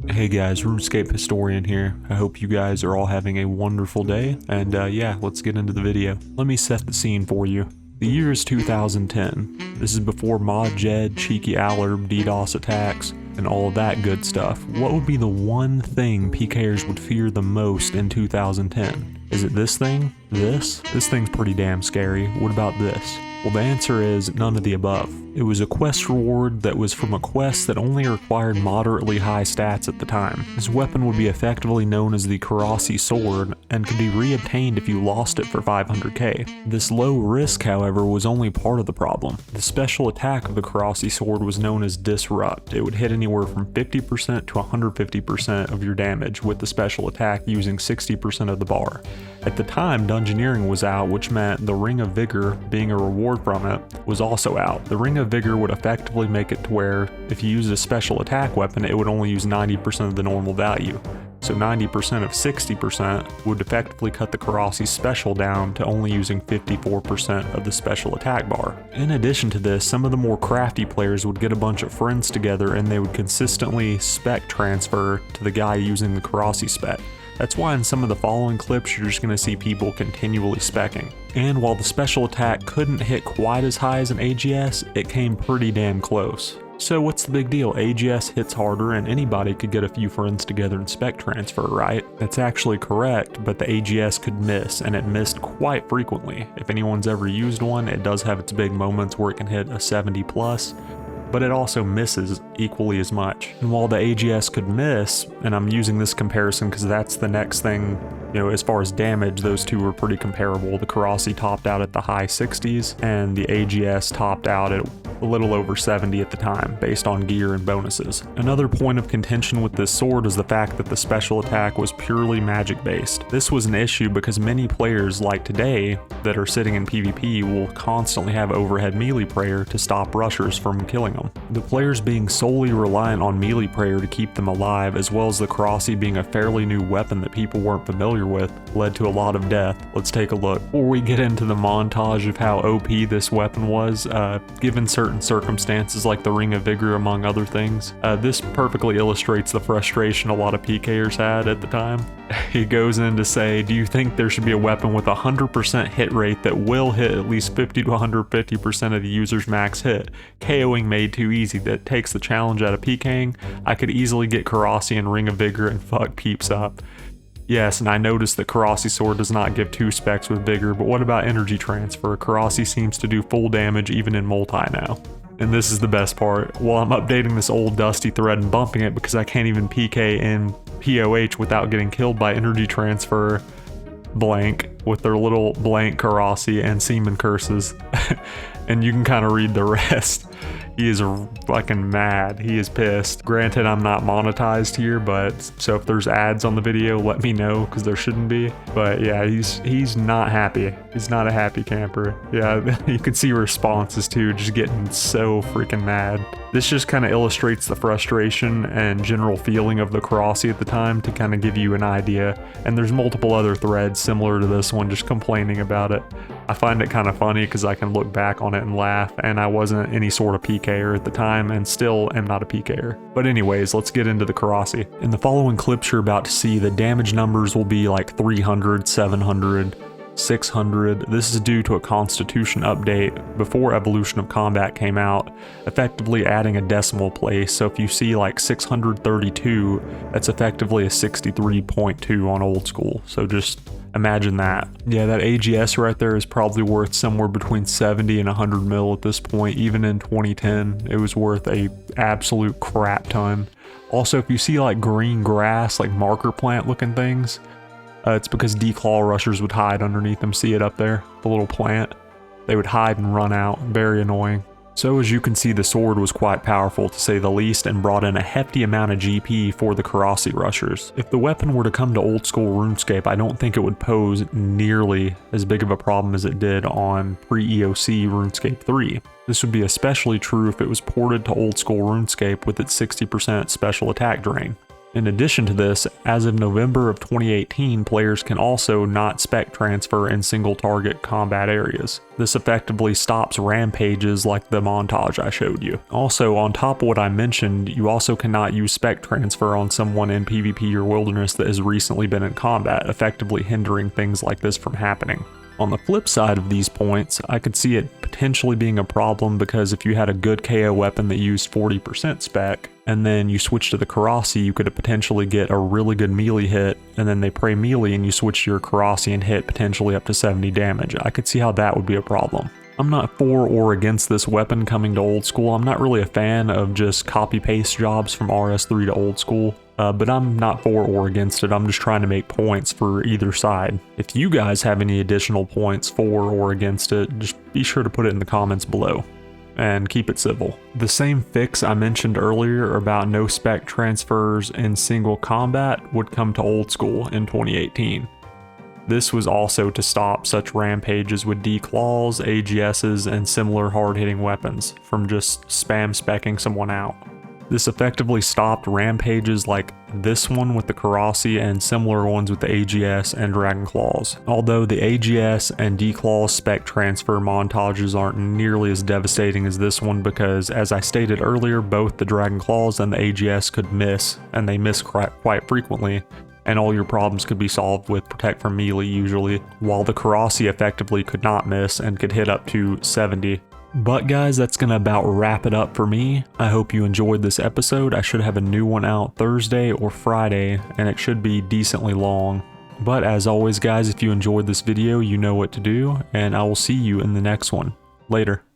Hey guys, Runescape Historian here. I hope you guys are all having a wonderful day, and yeah, let's get into the video. Let me set the scene for you. The year is 2010. This is before Mod Jed, Cheeky Allard, DDoS attacks, and all of that good stuff. What would be the one thing Pkers would fear the most in 2010? Is it this thing? This? This thing's pretty damn scary. What about this? Well, the answer is none of the above. It was a quest reward that was from a quest that only required moderately high stats at the time. This weapon would be effectively known as the Korasi sword and could be reobtained if you lost it for 500k. This low risk, however, was only part of the problem. The special attack of the Korasi sword was known as Disrupt. It would hit anywhere from 50% to 150% of your damage with the special attack using 60% of the bar. At the time, Dungeoneering was out, which meant the Ring of Vigor, being a reward from it, was also out. The Ring of Vigor would effectively make it to where if you used a special attack weapon, it would only use 90% of the normal value. So 90% of 60% would effectively cut the Korasi special down to only using 54% of the special attack bar. In addition to this, some of the more crafty players would get a bunch of friends together and they would consistently spec transfer to the guy using the Korasi spec. That's why in some of the following clips you're just going to see people continually speccing. And while the special attack couldn't hit quite as high as an AGS, it came pretty damn close. So what's the big deal? AGS hits harder and anybody could get a few friends together and spec transfer, right? That's actually correct, but the AGS could miss, and it missed quite frequently. If anyone's ever used one, it does have its big moments where it can hit a 70 plus, but it also misses equally as much. And while the AGS could miss, and I'm using this comparison because that's the next thing, as far as damage, those two were pretty comparable. The Korasi topped out at the high 60s, and the AGS topped out at a little over 70 at the time, based on gear and bonuses. Another point of contention with this sword is the fact that the special attack was purely magic based. This was an issue because many players like today that are sitting in PvP will constantly have overhead melee prayer to stop rushers from killing them. The players being solely reliant on melee prayer to keep them alive, as well as the Korasi being a fairly new weapon that people weren't familiar with, led to a lot of death. Let's take a look. Before we get into the montage of how OP this weapon was, given certain circumstances like the Ring of Vigor among other things, this perfectly illustrates the frustration a lot of PKers had at the time. He goes in to say, do you think there should be a weapon with a 100% hit rate that will hit at least 50 to 150% of the user's max hit? KOing made too easy. That takes the challenge out of PKing. I could easily get Korasi and Ring of Vigor and fuck peeps up. Yes, and I noticed that Korasi sword does not give 2 specs with Vigor, but what about energy transfer? Korasi seems to do full damage even in multi now. And this is the best part. While I'm updating this old dusty thread and bumping it because I can't even PK in POH without getting killed by energy transfer blank with their little blank Korasi and semen curses. And you can kind of read the rest. He is fucking mad. He is pissed. Granted, I'm not monetized here, but so if there's ads on the video, let me know because there shouldn't be. But yeah, he's not happy. He's not a happy camper. Yeah, you can see responses too, just getting so freaking mad. This just kind of illustrates the frustration and general feeling of the Korasi at the time to kind of give you an idea. And there's multiple other threads similar to this one just complaining about it. I find it kind of funny because I can look back on it and laugh, and I wasn't any sort of PKer at the time and still am not a PKer. But anyways, let's get into the Korasi. In the following clips you're about to see, the damage numbers will be like 300, 700, 600. This is due to a constitution update before Evolution of Combat came out, effectively adding a decimal place. So if you see like 632, that's effectively a 63.2 on old school. So just imagine that. Yeah, that AGS right there is probably worth somewhere between 70 and 100 mil at this point. Even in 2010, it was worth a absolute crap ton. Also, if you see like green grass, like marker plant looking things, it's because declaw rushers would hide underneath them. See it up there? The little plant? They would hide and run out. Very annoying. So as you can see, the sword was quite powerful to say the least and brought in a hefty amount of GP for the Korasi rushers. If the weapon were to come to old school RuneScape, I don't think it would pose nearly as big of a problem as it did on pre-EOC RuneScape 3. This would be especially true if it was ported to old school RuneScape with its 60% special attack drain. In addition to this, as of November of 2018, players can also not spec transfer in single target combat areas. This effectively stops rampages like the montage I showed you. Also, on top of what I mentioned, you also cannot use spec transfer on someone in PvP or Wilderness that has recently been in combat, effectively hindering things like this from happening. On the flip side of these points, I could see it potentially being a problem because if you had a good KO weapon that used 40% spec, and then you switch to the Korasi, you could potentially get a really good melee hit, and then they pray melee and you switch to your Korasi and hit potentially up to 70 damage. I could see how that would be a problem. I'm not for or against this weapon coming to old school. I'm not really a fan of just copy-paste jobs from RS3 to old school. But I'm not for or against it. I'm just trying to make points for either side. If you guys have any additional points for or against it, just be sure to put it in the comments below. And keep it civil. The same fix I mentioned earlier about no spec transfers in single combat would come to old school in 2018. This was also to stop such rampages with D-claws, AGSs, and similar hard-hitting weapons from just spam specking someone out. This effectively stopped rampages like this one with the Korasi and similar ones with the AGS and Dragon Claws. Although the AGS and D-Claw spec transfer montages aren't nearly as devastating as this one because, as I stated earlier, both the Dragon Claws and the AGS could miss, and they miss quite frequently, and all your problems could be solved with Protect from Melee usually, while the Korasi effectively could not miss and could hit up to 70. But guys, that's gonna about wrap it up for me. I hope you enjoyed this episode. I should have a new one out Thursday or Friday, and it should be decently long. But as always guys, if you enjoyed this video, you know what to do, and I will see you in the next one. Later.